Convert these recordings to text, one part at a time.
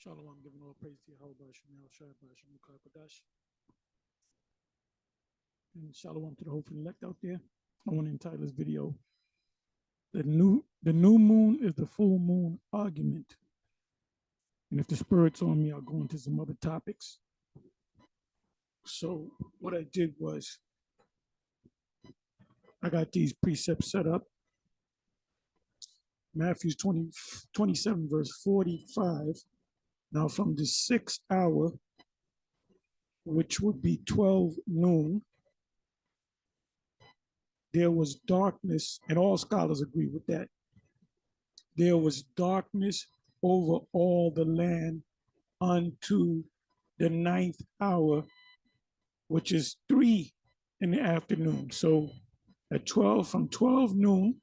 Shalom, giving all praise to Yahawah, Qadash. And shalom to the hopeful elect out there. I want to entitle this video, The New Moon is the Full Moon Argument. And if the Spirit's on me, I'll go into some other topics. So what I did was, I got these precepts set up. Matthew 27, verse 45. Now from the 6th hour, which would be 12 noon, there was darkness, and all scholars agree with that. There was darkness over all the land unto the 9th hour, which is 3 in the afternoon. So at 12, from 12 noon,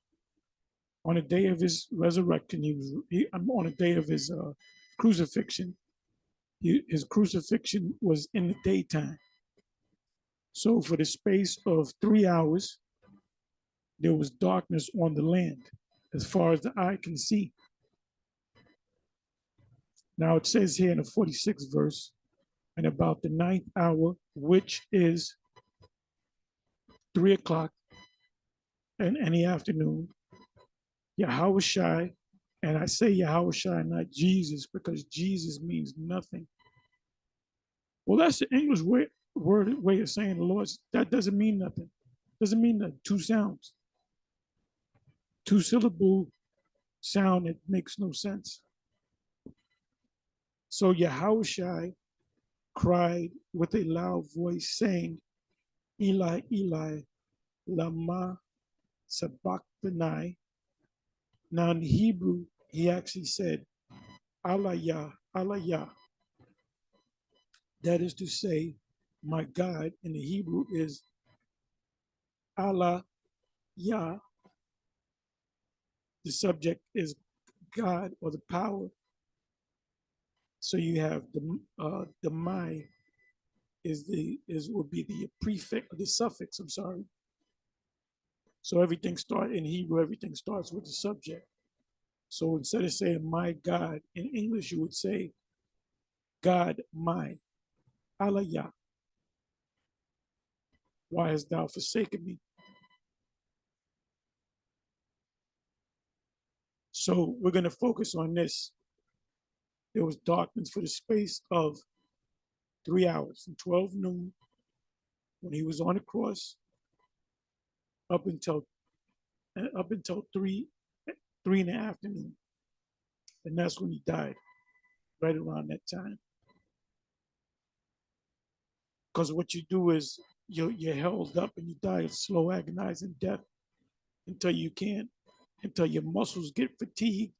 on the day of his resurrection, on the day of his crucifixion, his crucifixion was in the daytime. So for the space of 3 hours, there was darkness on the land as far as the eye can see. Now it says here in the 46th verse, and about the 9th hour, which is 3 o'clock in the afternoon, Yahawashi, and I say Yahawashi, not Jesus, because Jesus means nothing. Well, that's the English way of saying the Lord. That doesn't mean nothing. Doesn't mean that. Two sounds. Two-syllable sound that makes no sense. So Yahawashi cried with a loud voice, saying, Eli, Eli, lama sabachthani. Now in Hebrew, he actually said, Allah Yah, Allah Yah. That is to say, my God in the Hebrew is Allah Yah. The subject is God or the power. So you have the my will be the prefix, the suffix, I'm sorry. So everything starts in Hebrew, everything starts with the subject. So instead of saying my God, in English you would say God my, Allah Yah. Why hast thou forsaken me? So we're going to focus on this. There was darkness for the space of 3 hours, from 12 noon, when he was on the cross, up until 3 in the afternoon. And that's when he died, right around that time. Because what you do is you're held up and you die a slow, agonizing death until your muscles get fatigued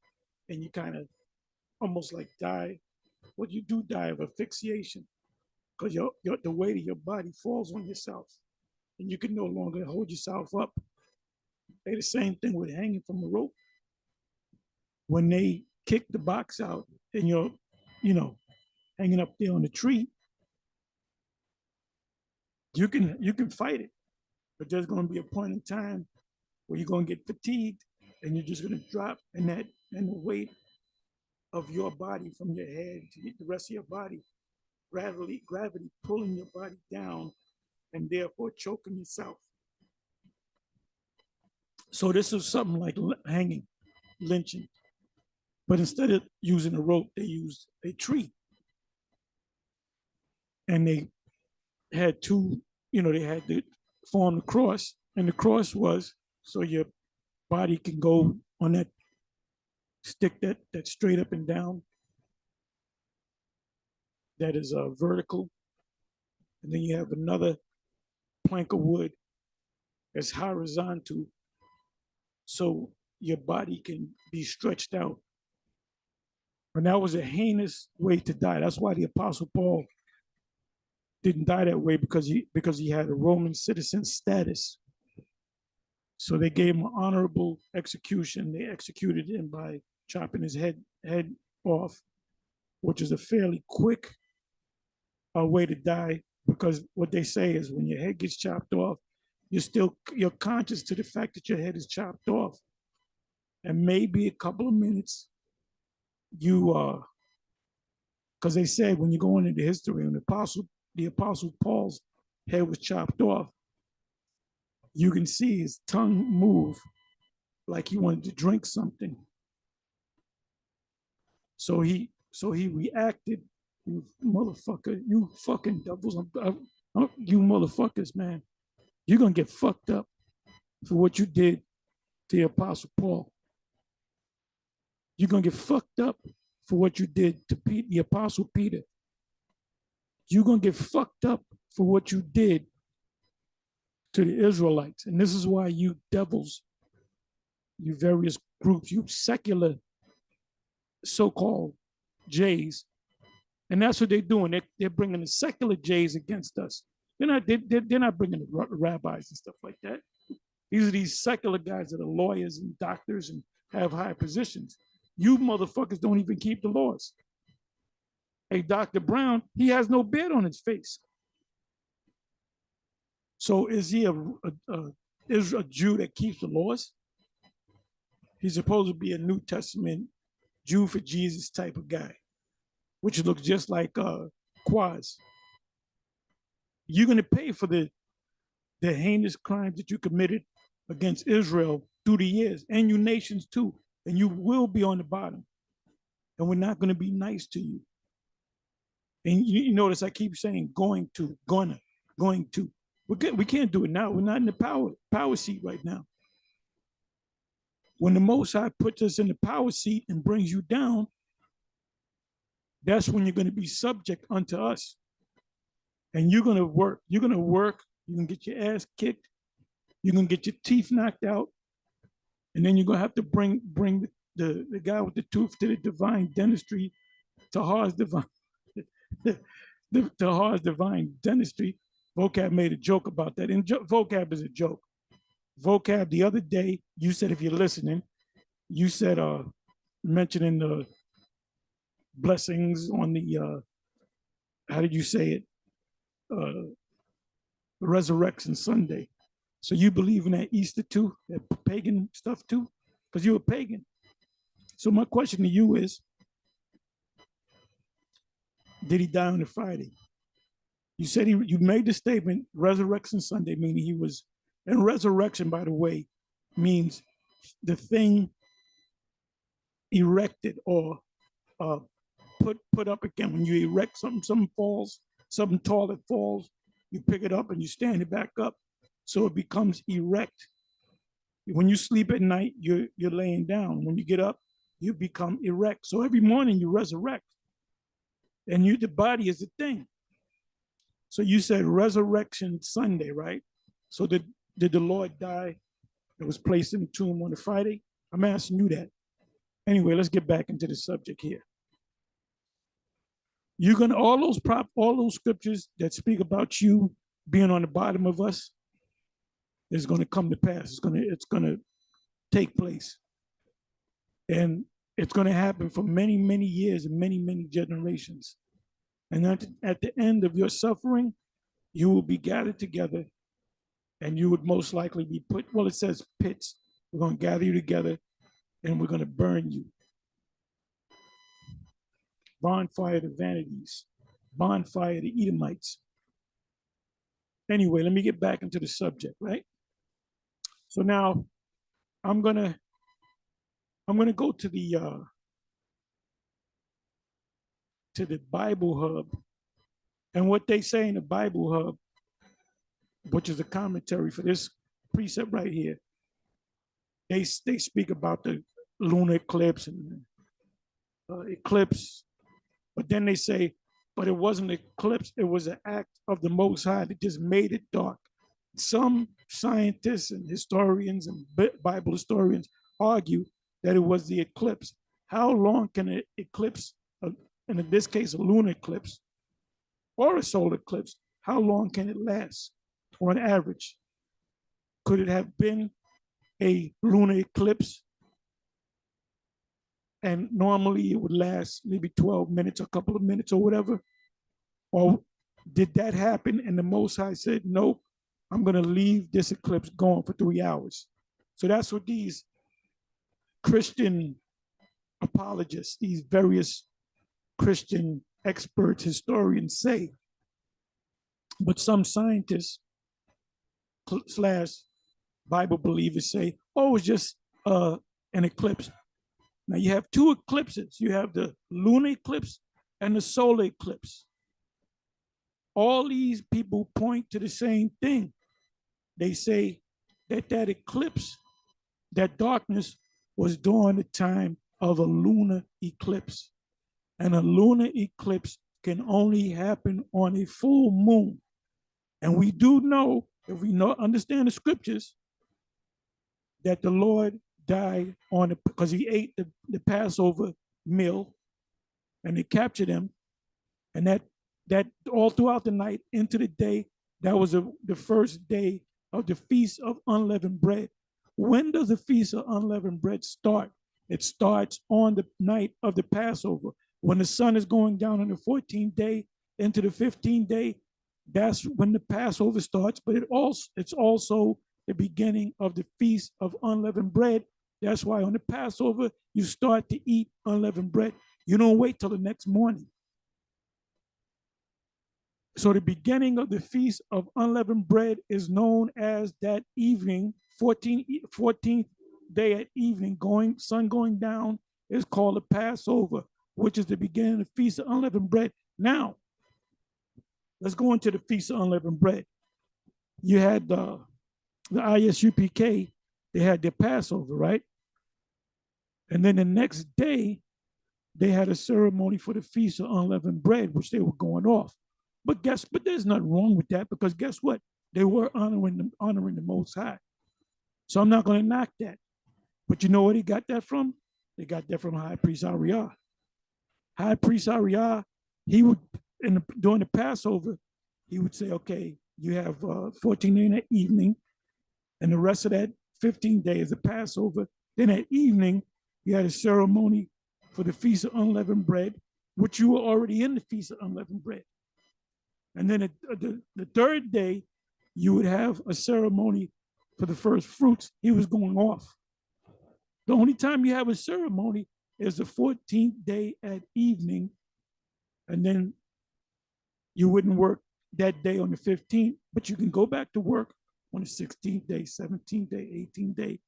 and you kind of almost like die. What you do, die of asphyxiation, because the weight of your body falls on yourself and you can no longer hold yourself up. They the same thing with hanging from a rope. When they kick the box out and you're, hanging up there on the tree, you can fight it, but there's going to be a point in time where you're going to get fatigued and you're just going to drop, and the weight of your body from your head to the rest of your body, gravity pulling your body down and therefore choking yourself. So this is something like hanging, lynching. But instead of using a rope, they used a tree. And they had they had to form the cross. And the cross was so your body can go on that stick that's straight up and down. That is vertical. And then you have another plank of wood that's horizontal, so your body can be stretched out. And that was a heinous way to die. That's why the Apostle Paul didn't die that way, because he had a Roman citizen status. So they gave him an honorable execution. They executed him by chopping his head off, which is a fairly quick way to die, because what they say is when your head gets chopped off, you're conscious to the fact that your head is chopped off. And maybe a couple of minutes, you because they said when you go into the history, when the apostle Paul's head was chopped off, you can see his tongue move like he wanted to drink something. So he reacted. You motherfucker, you fucking devils, you motherfuckers, man. You're gonna get fucked up for what you did to the apostle Paul. You're gonna get fucked up for what you did to the apostle Peter. You're gonna get fucked up for what you did to the Israelites. And this is why you devils, you various groups, you secular so-called Jays, and that's what they're doing. They're bringing the secular Jays against us. They're not bringing the rabbis and stuff like that. These are these secular guys that are lawyers and doctors and have high positions. You motherfuckers don't even keep the laws. Hey, Dr. Brown, he has no beard on his face. So is he a Jew that keeps the laws? He's supposed to be a New Testament Jew for Jesus type of guy, which looks just like Quaz. You're going to pay for the heinous crimes that you committed against Israel through the years, and you nations too, and you will be on the bottom, and we're not going to be nice to you. And you notice I keep saying going to. We can't do it now. We're not in the power seat right now. When the Most High puts us in the power seat and brings you down, that's when you're going to be subject unto us. And you're going to work. You're going to work. You're going to get your ass kicked. You're going to get your teeth knocked out. And then you're going to have to bring the guy with the tooth to the divine dentistry, Tahar's divine, Tahar's divine dentistry. Vocab made a joke about that. And Vocab is a joke. Vocab, the other day, you said, if you're listening, you said, mentioning the blessings on the, how did you say it? Resurrection Sunday. So you believe in that Easter too, that pagan stuff too? Because you're a pagan. So my question to you is, did he die on the Friday? You said you made the statement, Resurrection Sunday, meaning he was, and resurrection, by the way, means the thing erected or put up again. When you erect something falls, something tall that falls, you pick it up and you stand it back up, so it becomes erect. When you sleep at night, you're laying down. When you get up, you become erect. So every morning you resurrect, and the body is the thing. So you said Resurrection Sunday, right? So did the Lord die and was placed in the tomb on the Friday? I'm asking you that. Anyway, let's get back into the subject here. You're gonna all those scriptures that speak about you being on the bottom of us is gonna come to pass. It's gonna take place, and it's gonna happen for many, many years and many, many generations. And at the end of your suffering, you will be gathered together, and you would most likely be put. Well, it says pits. We're gonna gather you together, and we're gonna burn you. Bonfire of the vanities, bonfire of the Edomites. Anyway, let me get back into the subject, right? So now I'm gonna go to the Bible Hub, and what they say in the Bible Hub, which is a commentary for this precept right here. They speak about the lunar eclipse and eclipse. But then they say, but it wasn't an eclipse, it was an act of the Most High that just made it dark. Some scientists and historians and Bible historians argue that it was the eclipse. How long can an eclipse, and in this case, a lunar eclipse or a solar eclipse, how long can it last on average? Could it have been a lunar eclipse? And normally it would last maybe 12 minutes, a couple of minutes or whatever. Or did that happen and the Most High said, nope, I'm gonna leave this eclipse going for 3 hours. So that's what these Christian apologists, these various Christian experts, historians say. But some scientists slash Bible believers say, oh, it's just an eclipse. Now you have two eclipses. You have the lunar eclipse and the solar eclipse. All these people point to the same thing. They say that that eclipse, that darkness was during the time of a lunar eclipse. And a lunar eclipse can only happen on a full moon. And we do know, if we understand the scriptures, that the Lord died on it because he ate the Passover meal and they captured him. And that all throughout the night into the day, that was the first day of the Feast of Unleavened Bread. When does the Feast of Unleavened Bread start? It starts on the night of the Passover. When the sun is going down on the 14th day into the 15th day, that's when the Passover starts, but it's also the beginning of the Feast of Unleavened Bread. That's why on the Passover, you start to eat unleavened bread. You don't wait till the next morning. So the beginning of the Feast of Unleavened Bread is known as that evening, 14th day at evening, sun going down, is called the Passover, which is the beginning of the Feast of Unleavened Bread. Now, let's go into the Feast of Unleavened Bread. You had the ISUPK, they had their Passover, right? And then the next day, they had a ceremony for the Feast of Unleavened Bread, which they were going off. But there's nothing wrong with that, because guess what? They were honoring the Most High. So I'm not going to knock that. But you know where they got that from? They got that from High Priest Ariah. High Priest Ariah, he would, during the Passover, he would say, okay, you have 14 in the evening, and the rest of that 15 days is the Passover. Then at evening, you had a ceremony for the Feast of Unleavened Bread, which you were already in the Feast of Unleavened Bread. And then the third day, you would have a ceremony for the first fruits. He was going off. The only time you have a ceremony is the 14th day at evening, and then you wouldn't work that day on the 15th, but you can go back to work on the 16th day, 17th day, 18th day.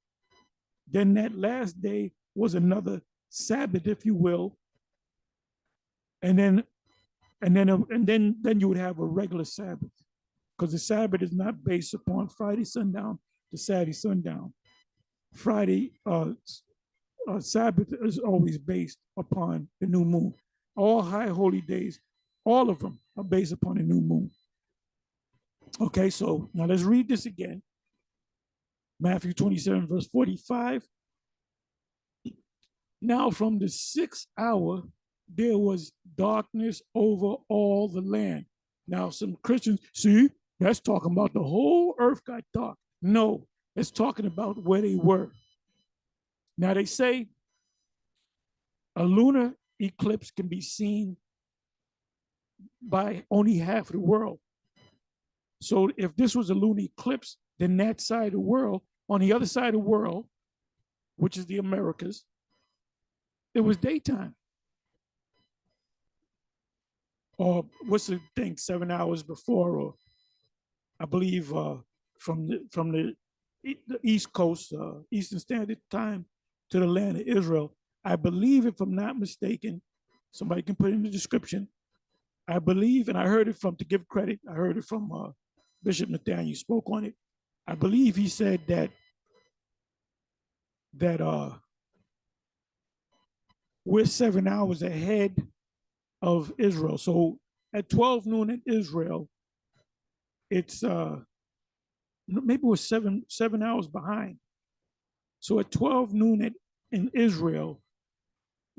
Then that last day was another Sabbath, if you will. And then you would have a regular Sabbath, because the Sabbath is not based upon Friday sundown to Saturday sundown. Friday Sabbath is always based upon the new moon. All high holy days, all of them are based upon the new moon. Okay, so now let's read this again. Matthew 27, verse 45. Now from the 6th hour, there was darkness over all the land. Now some Christians, see, that's talking about the whole earth got dark. No, it's talking about where they were. Now they say a lunar eclipse can be seen by only half of the world. So if this was a lunar eclipse, then that side of the world, on the other side of the world, which is the Americas, it was daytime. Or what's the thing, 7 hours before, or I believe from the East Coast, Eastern Standard Time to the land of Israel. I believe, if I'm not mistaken, somebody can put it in the description. I believe, and I heard it from, to give credit, I heard it from Bishop Nathaniel spoke on it. I believe he said that we're 7 hours ahead of Israel. So at 12 noon in Israel, it's maybe we're seven hours behind. So at 12 noon in Israel,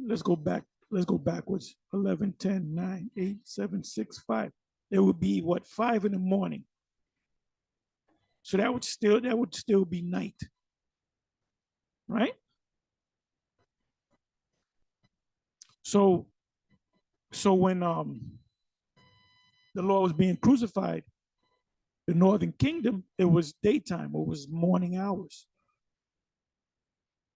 let's go backwards. 11, 10, 9, 8, 7, 6, 5. It would be what, 5 in the morning. So that would still be night. Right? So when the Lord was being crucified, the northern kingdom, it was daytime, it was morning hours.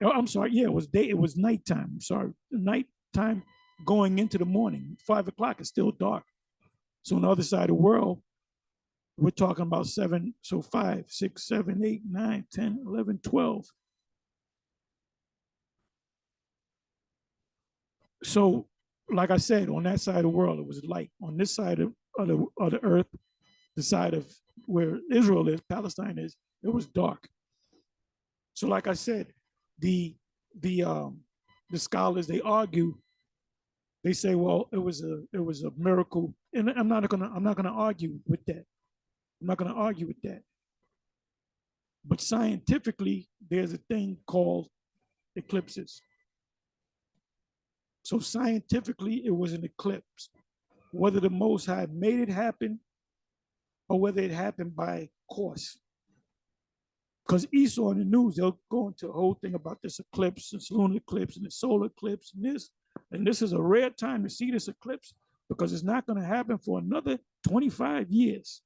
Oh, I'm sorry, yeah, it was nighttime. I'm sorry. The nighttime going into the morning. 5 o'clock is still dark. So on the other side of the world, we're talking about 7, so 5, 6, 7, 8, 9, 10, 11, 12. So, like I said, on that side of the world, it was light. On this side of the earth, the side of where Israel is, Palestine is, it was dark. So, like I said, the scholars, they argue. They say, well, it was a miracle, and I'm not gonna argue with that. I'm not gonna argue with that. But scientifically, there's a thing called eclipses. So scientifically, it was an eclipse. Whether the Most High made it happen or whether it happened by course. Because Esau in the news, they'll go into a whole thing about this eclipse, this lunar eclipse, and the solar eclipse, and this. And this is a rare time to see this eclipse because it's not going to happen for another 25 years.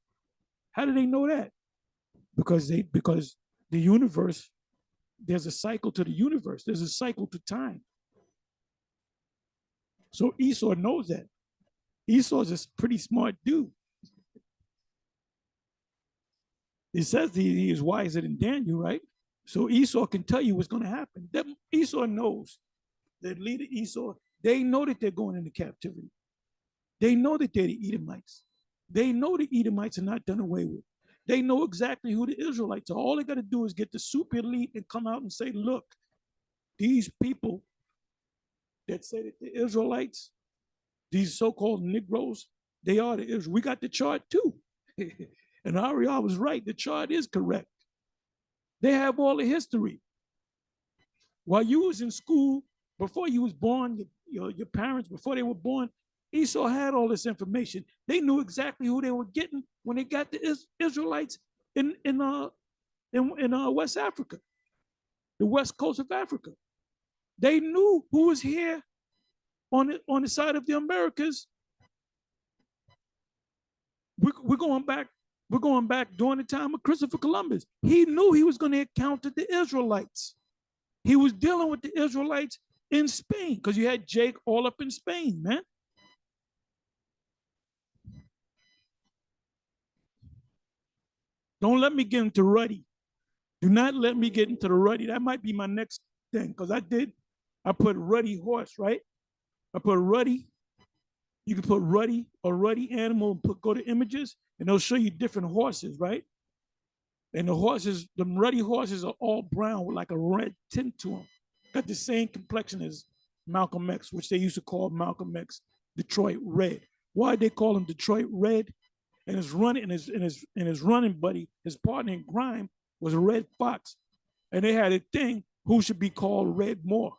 How do they know that? Because the universe, there's a cycle to the universe. There's a cycle to time. So Esau knows that. Esau's a pretty smart dude. He says he is wiser than Daniel, right? So Esau can tell you what's going to happen. That Esau knows. The leader Esau, they know that they're going into captivity. They know that they're the Edomites. They know the Edomites are not done away with. They know exactly who the Israelites are. All they got to do is get the super elite and come out and say, look, these people that say that the Israelites, these so-called Negroes, they are the Israel. We got the chart too. And Ariel was right. The chart is correct. They have all the history. While you was in school, before you was born, your parents, before they were born, Esau had all this information. They knew exactly who they were getting when they got the Israelites in West Africa, the west coast of Africa. They knew who was here on the side of the Americas. We're going back during the time of Christopher Columbus. He knew he was going to encounter the Israelites. He was dealing with the Israelites in Spain because you had Jake all up in Spain, man. Don't let me get into ruddy. Do not let me get into the ruddy. That might be my next thing because I put ruddy horse, right? I put ruddy. You can put ruddy or ruddy animal and go to images and they'll show you different horses, right? And the horses, the ruddy horses are all brown with like a red tint to them. Got the same complexion as Malcolm X, which they used to call Malcolm X Detroit Red. Why they call him Detroit Red? And his running buddy, his partner in crime, was a Red Fox. And they had a thing who should be called Red Moor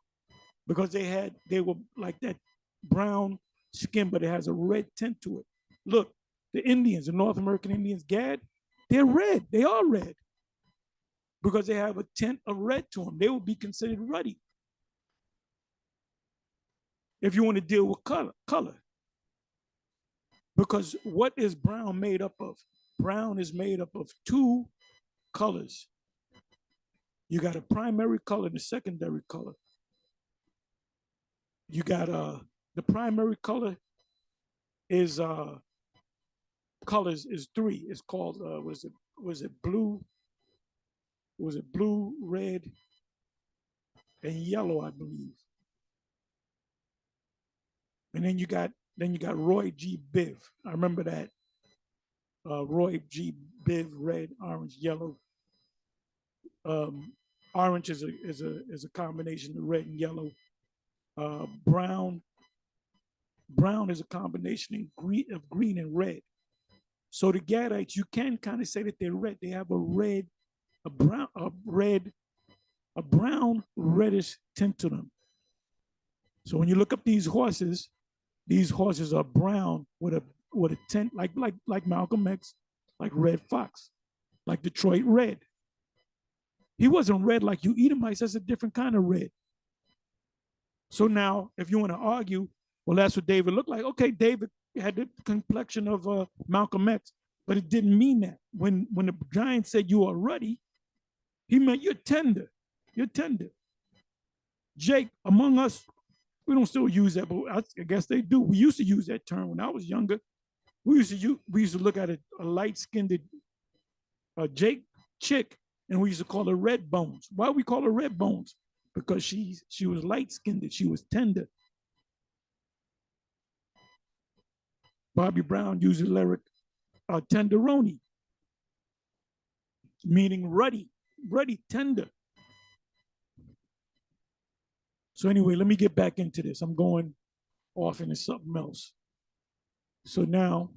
because they were like that brown skin, but it has a red tint to it. Look, the Indians, the North American Indians, Gad, they're red. They are red because they have a tint of red to them. They would be considered ruddy. If you want to deal with color. Because what is brown made up of? Brown is made up of two colors. You got a primary color and a secondary color. You got the primary color is colors is three. It's called was it blue? Was it blue, red, and yellow, I believe. And then you got Roy G. Biv. I remember that. Roy G. Biv, red, orange, yellow. Orange is a combination of red and yellow. Brown is a combination of green and red. So the Gadites, you can kind of say that they're red. They have a brown reddish tint to them. So when you look up these horses are brown with a tint like Malcolm X, like Red Fox, like Detroit Red. He wasn't red like you Edomites. That's a different kind of red. So now, if you want to argue, well, that's what David looked like. Okay, David had the complexion of Malcolm X, but it didn't mean that. When the giant said you are ruddy, he meant you're tender. You're tender. Jake, among us We don't still use that, but I guess they do. We used to use that term when I was younger. We used to look at a light-skinned chick, and we used to call her red bones. Why we call her red bones? Because she was light-skinned, she was tender. Bobby Brown used the lyric tenderoni, meaning ruddy, tender. So anyway, let me get back into this. I'm going off into something else. So now,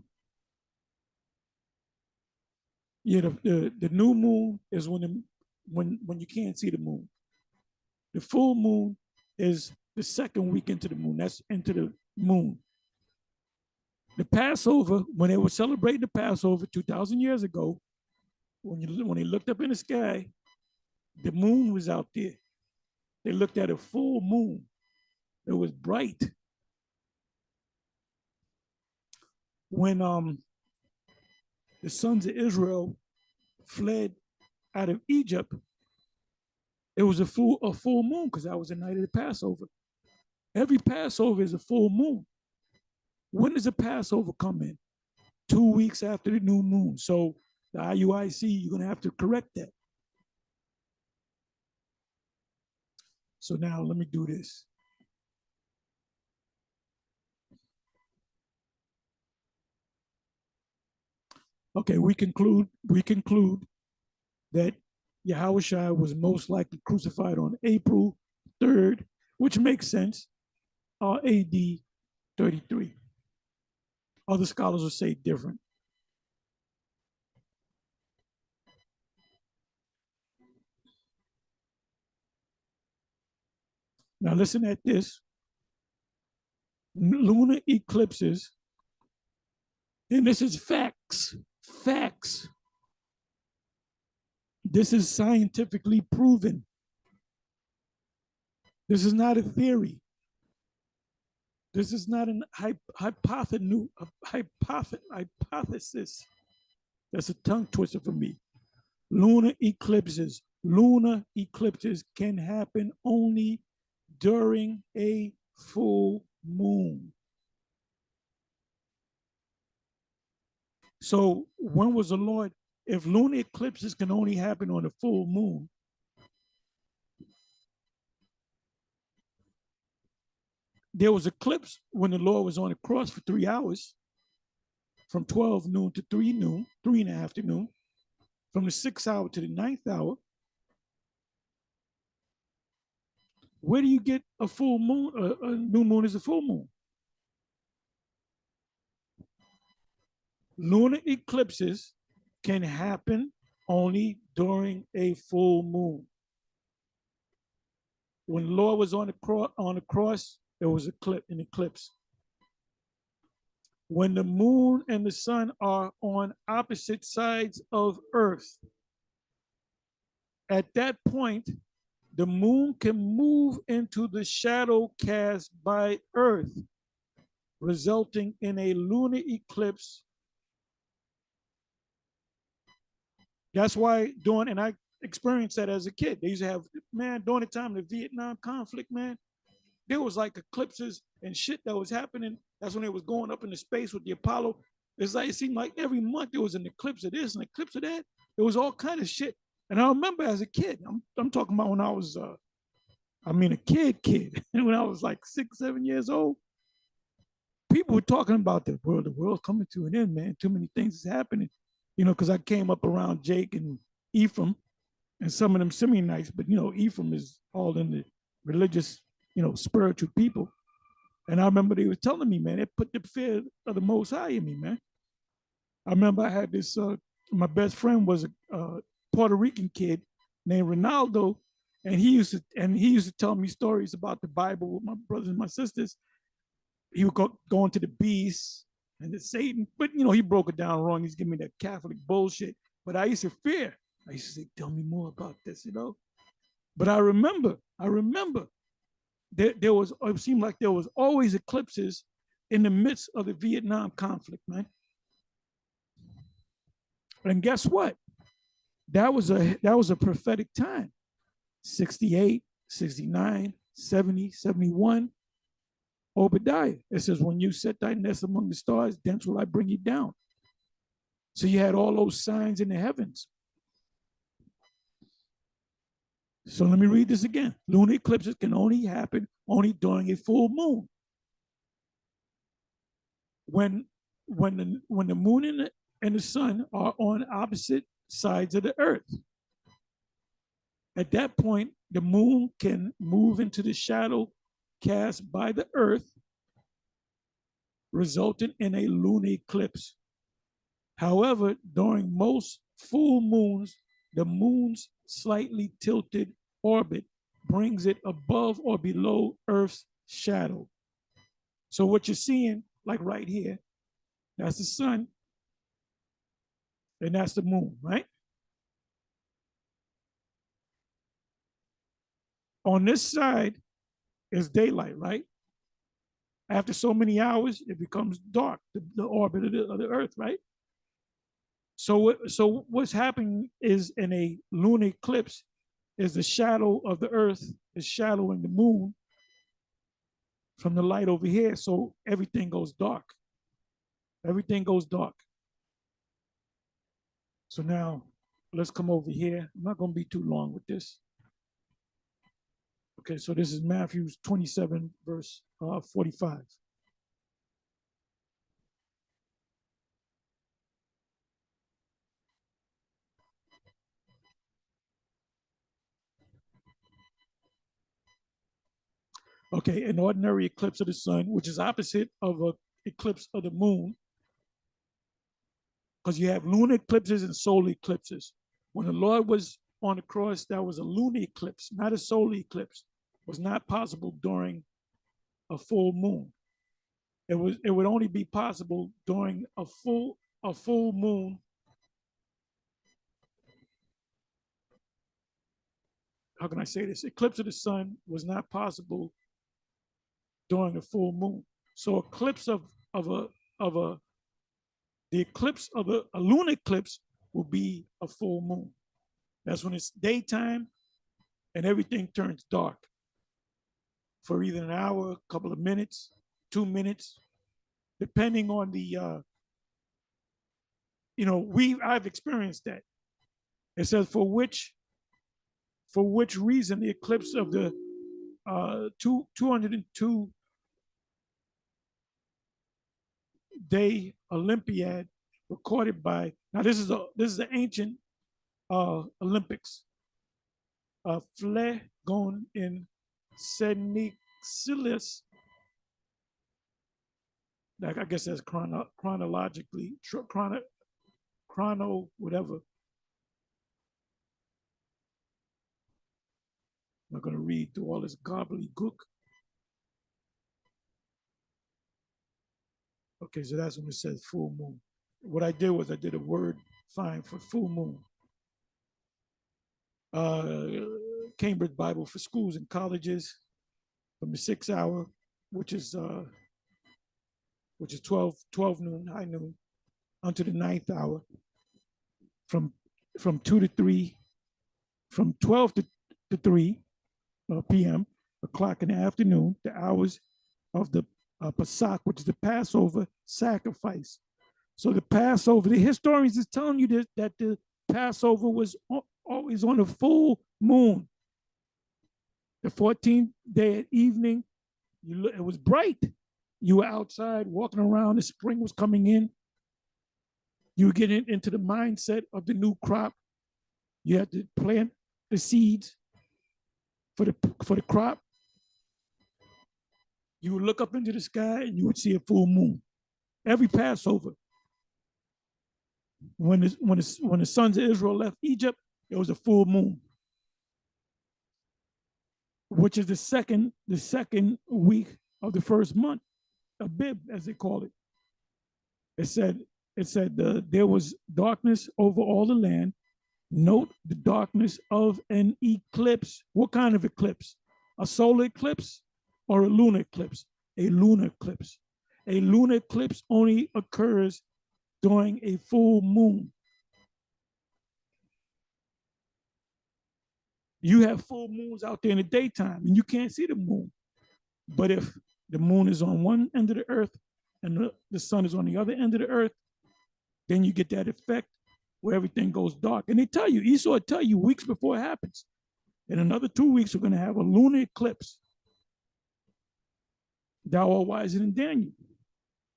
yeah, the new moon is when you can't see the moon. The full moon is the second week into the moon. That's into the moon. The Passover, when they were celebrating the Passover 2,000 years ago, when they looked up in the sky, the moon was out there. They looked at a full moon. It was bright. When the sons of Israel fled out of Egypt, it was a full moon because that was the night of the Passover. Every Passover is a full moon. When does the Passover come in? 2 weeks after the new moon. So the IUIC, you're going to have to correct that. So now let me do this. Okay, we conclude that Yahawashi was most likely crucified on April 3rd, which makes sense, AD 33. Other scholars will say different. Now listen at this. Lunar eclipses, and this is facts. This is scientifically proven. This is not a theory. This is not an hypothesis. That's a tongue twister for me. Lunar eclipses can happen only during a full moon. So when was the Lord, if lunar eclipses can only happen on a full moon, there was eclipse when the Lord was on the cross for 3 hours, from 12 noon to 3 noon, 3 in the afternoon, from the 6th hour to the 9th hour. Where do you get a full moon? A new moon is a full moon. Lunar eclipses can happen only during a full moon. When the Lord was on the cross, there was an eclipse. When the moon and the sun are on opposite sides of Earth, at that point, the moon can move into the shadow cast by Earth, resulting in a lunar eclipse. That's why and I experienced that as a kid. They used to have, man, during the time of the Vietnam conflict, man, there was like eclipses and shit that was happening. That's when they was going up into space with the Apollo. It seemed like every month there was an eclipse of this, an eclipse of that. It was all kind of shit. And I remember as a kid, I'm talking about when I was, a kid, when I was like 6, 7 years old, people were talking about the world coming to an end, man. Too many things is happening, because I came up around Jake and Ephraim and some of them Simeonites, but, Ephraim is all in the religious, spiritual people. And I remember they were telling me, man, it put the fear of the Most High in me, man. I remember I had this, my best friend was a Puerto Rican kid named Ronaldo, and he used to tell me stories about the Bible with my brothers and my sisters. He would go into the beast and the Satan, but he broke it down wrong. He's giving me that Catholic bullshit. But I used to fear. I used to say, tell me more about this, But I remember there was, it seemed like there was always eclipses in the midst of the Vietnam conflict, man. And guess what? That was a prophetic time. 68, 69, 70, 71. Obadiah. It says, when you set thy nest among the stars, thence will I bring you down. So you had all those signs in the heavens. So let me read this again. Lunar eclipses can only happen during a full moon. When the moon and the sun are on opposite sides of the earth. At that point, the moon can move into the shadow cast by the earth, resulting in a lunar eclipse. However, during most full moons, the moon's slightly tilted orbit brings it above or below Earth's shadow. So what you're seeing, like right here, that's the sun, and that's the moon, right? On this side is daylight, right? After so many hours, it becomes dark, the orbit of the Earth, right? So what's happening is in a lunar eclipse is the shadow of the Earth is shadowing the moon from the light over here. So everything goes dark. Everything goes dark. So now let's come over here. I'm not going to be too long with this. Okay, so this is Matthew 27, verse 45. Okay, an ordinary eclipse of the sun, which is opposite of an eclipse of the moon, because you have lunar eclipses and solar eclipses. When the Lord was on the cross, that was a lunar eclipse, not a solar eclipse. It was not possible during a full moon. It would only be possible during a full moon. How can I say this? Eclipse of the sun was not possible during a full moon. So eclipse of the eclipse of a lunar eclipse will be a full moon. That's when it's daytime and everything turns dark for either an hour, a couple of minutes, 2 minutes, depending on the I've experienced that. It says for which reason the eclipse of the 202 day Olympiad recorded by, now this is the ancient Olympics, Phlegon in Senixilis. I guess that's chronologically whatever. I'm not going to read through all this gobbledygook. Okay, so that's when it says full moon. What I did was I did a word find for full moon. Cambridge Bible for schools and colleges from the 6th hour, which is 12 noon, high noon, unto the 9th hour, from 2 to 3, from 12 to 3 p.m., o'clock in the afternoon, the hours of the Pesach, which is the Passover sacrifice. So the Passover, the historians is telling you that the Passover was always on a full moon. The 14th day at evening, it was bright. You were outside walking around, the spring was coming in. You were getting into the mindset of the new crop. You had to plant the seeds for the crop. You would look up into the sky and you would see a full moon. Every Passover. When the sons of Israel left Egypt, it was a full moon, which is the second week of the first month, Abib, as they call it. It said there was darkness over all the land. Note the darkness of an eclipse. What kind of eclipse? A solar eclipse or a lunar eclipse? A lunar eclipse. A lunar eclipse only occurs during a full moon. You have full moons out there in the daytime and you can't see the moon. But if the moon is on one end of the earth and the sun is on the other end of the earth, then you get that effect where everything goes dark. And they tell you, Esau will tell you weeks before it happens. In another 2 weeks, we're going to have a lunar eclipse. Thou art wiser than Daniel.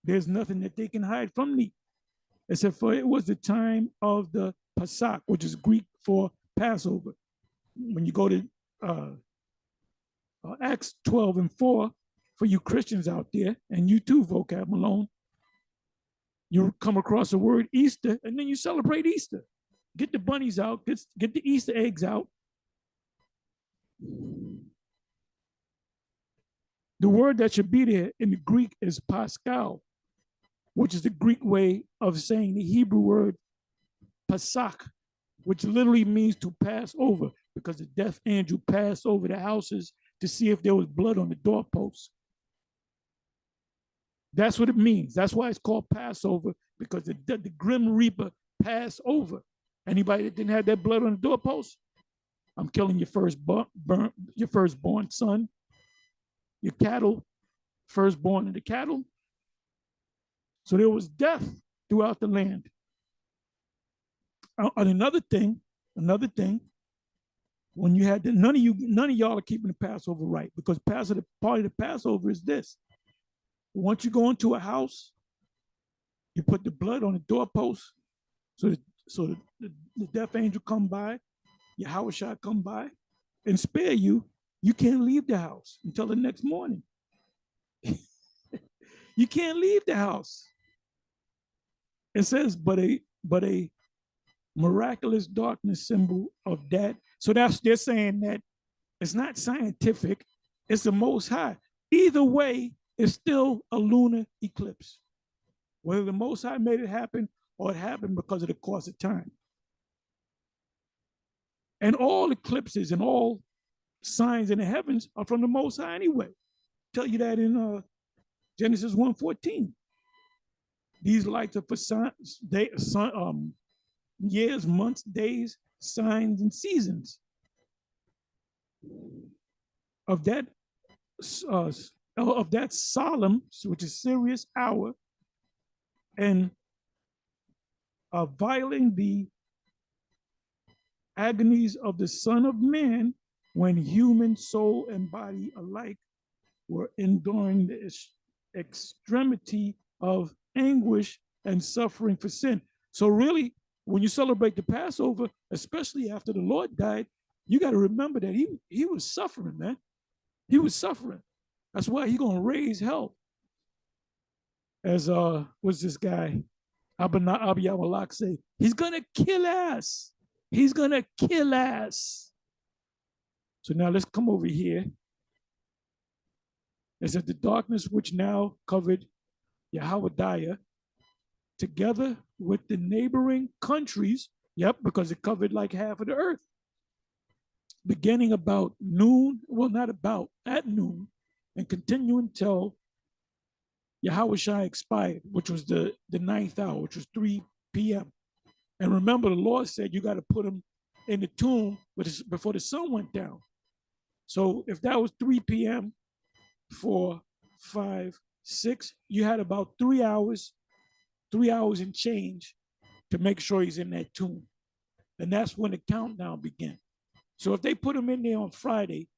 There's nothing that they can hide from me, except for it was the time of the Pesach, which is Greek for Passover. When you go to Acts 12:4, for you Christians out there, and you too, Vocab Malone, you come across the word Easter, and then you celebrate Easter. Get the bunnies out, get the Easter eggs out. The word that should be there in the Greek is Pascal, which is the Greek way of saying the Hebrew word Pesach, which literally means to pass over, because the death angel passed over the houses to see if there was blood on the doorposts. That's what it means. That's why it's called Passover, because the Grim Reaper passed over. Anybody that didn't have that blood on the doorpost, I'm killing your firstborn son, your cattle, firstborn of the cattle. So there was death throughout the land. And another thing, when you had none of y'all are keeping the Passover right, because part of the Passover is this. Once you go into a house, you put the blood on the doorpost, so the death angel come by, Yahawashi come by and spare you. You can't leave the house until the next morning. You can't leave the house. It says, but a miraculous darkness symbol of that. So they're saying that it's not scientific, it's the Most High. Either way, it's still a lunar eclipse. Whether the Most High made it happen or it happened because of the course of time. And all eclipses and all signs in the heavens are from the Most High anyway. Tell you that in Genesis 1:14. These lights are for years, months, days, signs, and seasons. Of that solemn, which is serious hour, and violating the agonies of the Son of Man, when human soul and body alike were enduring the extremity of anguish and suffering for sin. So really, when you celebrate the Passover, especially after the Lord died, you got to remember that he was suffering, man. He was suffering. That's why he's going to raise hell. As what's this guy, Abiyawalak say, he's going to kill us. He's going to kill us. So now let's come over here. It said the darkness which now covered Yahawadah, together with the neighboring countries, because it covered like half of the earth, beginning about noon, at noon, and continuing till Yahawashi expired, which was the 9th hour, which was 3 p.m. And remember, the Lord said you got to put him in the tomb before the sun went down. So if that was 3 p.m., 4, 5, 6, you had about 3 hours and change to make sure he's in that tomb. And that's when the countdown began. So if they put him in there on Friday,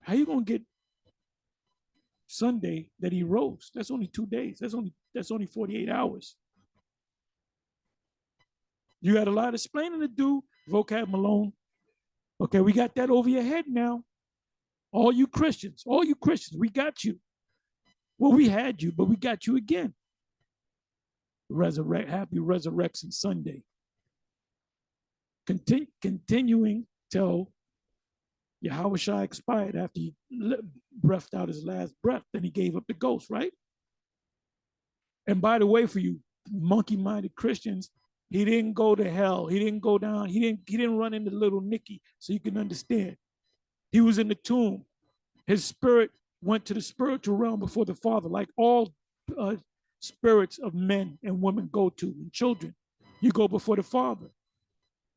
how you going to get Sunday that he rose? That's only 2 days. That's only 48 hours. You got a lot of explaining to do, Vocab Malone. Okay, we got that over your head now. All you Christians, we got you. Well, we had you, but we got you again. Happy Resurrection Sunday. Continuing till Yahawashi expired after he breathed out his last breath. Then he gave up the ghost, right? And by the way, for you monkey-minded Christians, he didn't go to hell. He didn't go down. He didn't run into little Nicky, so you can understand. He was in the tomb. His spirit went to the spiritual realm before the Father, like all spirits of men and women go to, and children. You go before the Father.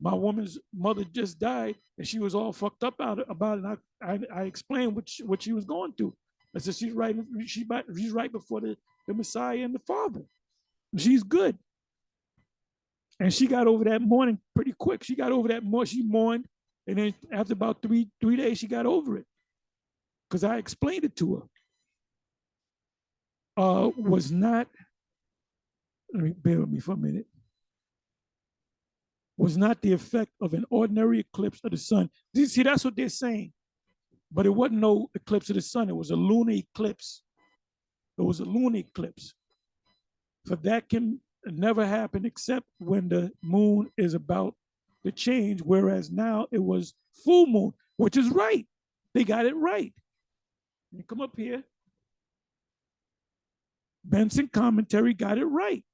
My woman's mother just died, and she was all fucked up about it. I explained what she was going through. I said, she's right before the Messiah and the Father. She's good. And she got over that mourning pretty quick. She got over that more. She mourned. And then after about three days, she got over it. Because I explained it to her. Was not, let me bear with me for a minute, was not the effect of an ordinary eclipse of the sun. See, that's what they're saying. But it wasn't no eclipse of the sun. It was a lunar eclipse. It was a lunar eclipse. For that can never happen except when the moon is about to change, whereas now it was full moon, which is right. They got it right. You come up here. Benson commentary got it right.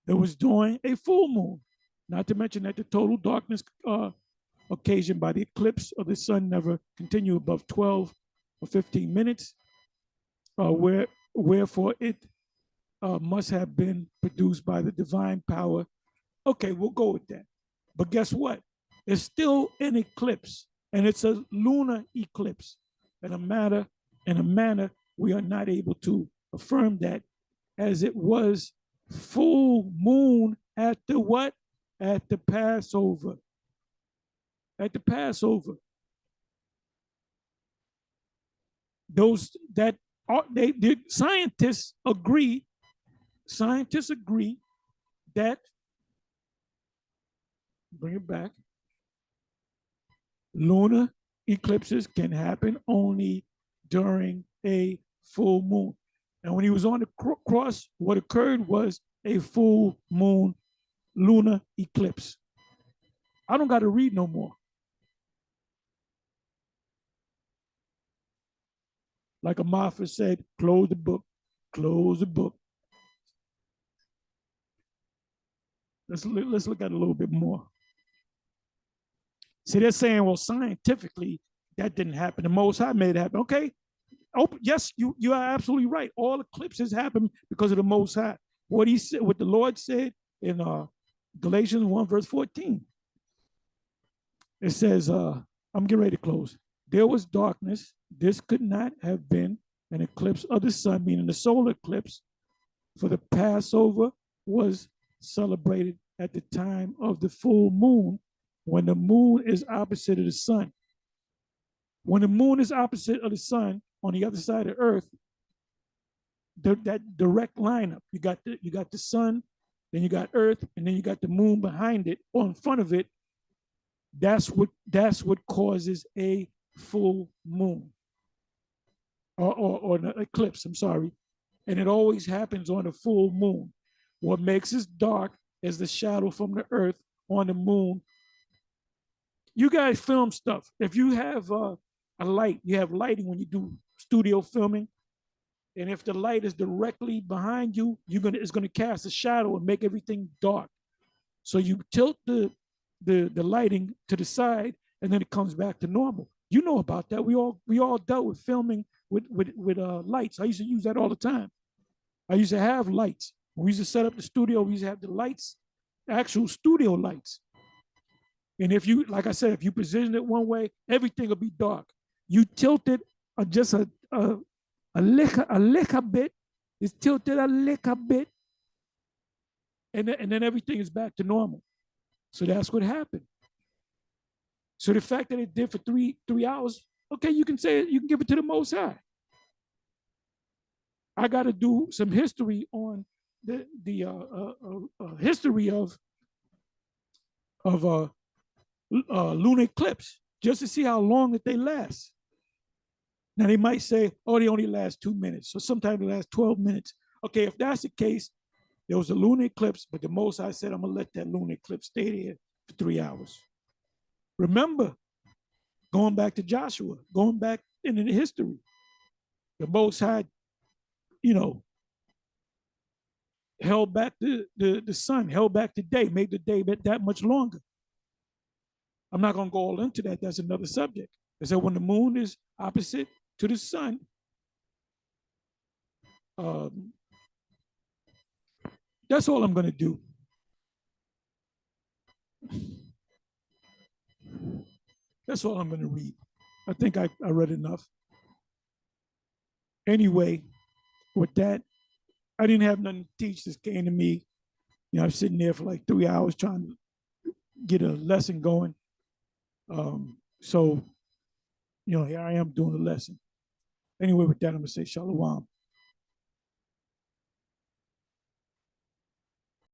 It was during a full moon. Not to mention that the total darkness occasioned by the eclipse of the sun never continued above 12 or 15 minutes, wherefore it must have been produced by the divine power. Okay, we'll go with that. But guess what? It's still an eclipse, and it's a lunar eclipse. In a manner, we are not able to affirm that, as it was full moon at the what? At the Passover. At the Passover. The scientists agree that, bring it back, lunar eclipses can happen only during a full moon. And when he was on the cross, what occurred was a full moon lunar eclipse. I don't got to read no more. Like a Martha said, close the book, close the book. Let's look at it a little bit more. See, they're saying, well, scientifically, that didn't happen. The Most High made it happen. Okay. Oh, yes, you are absolutely right. All eclipses happen because of the Most High. What he said, what the Lord said in Galatians 1, verse 14. It says, I'm getting ready to close. There was darkness. This could not have been an eclipse of the sun, meaning the solar eclipse, for the Passover was celebrated at the time of the full moon, when the moon is opposite of the sun. When the moon is opposite of the sun on the other side of earth, that direct lineup, you got the sun, then you got earth, and then you got the moon behind it or in front of it. That's what causes a full moon or an eclipse, I'm sorry. And it always happens on a full moon. What makes it dark is the shadow from the earth on the moon. You guys film stuff. If you have a light, you have lighting when you do studio filming. And if the light is directly behind you, it's gonna cast a shadow and make everything dark. So you tilt the lighting to the side, and then it comes back to normal. You know about that. We all dealt with filming with lights. I used to use that all the time. I used to have lights. When we used to set up the studio, we used to have the lights, actual studio lights. And if you, like I said, if you position it one way, everything will be dark. You tilt it just a little bit. It's tilted a little bit, and then everything is back to normal. So that's what happened. So the fact that it did for three hours, okay, you can say it, you can give it to the Most High. I got to do some history on the history of lunar eclipse, just to see how long that they last. Now they might say, oh, they only last 2 minutes. So sometimes they last 12 minutes. Okay, if that's the case, there was a lunar eclipse, but the Most High said, I'm gonna let that lunar eclipse stay there for 3 hours. Remember, going back to Joshua, going back into the history, the Most High, held back the sun, held back the day, made the day that much longer. I'm not gonna go all into that. That's another subject. They said when the moon is opposite to the sun, that's all I'm gonna do. That's all I'm gonna read. I think I read enough. Anyway, with that, I didn't have nothing to teach. This came to me. You know, I'm sitting there for like 3 hours trying to get a lesson going. So, you know, here I am doing the lesson. Anyway, with that, I'm going to say shalom.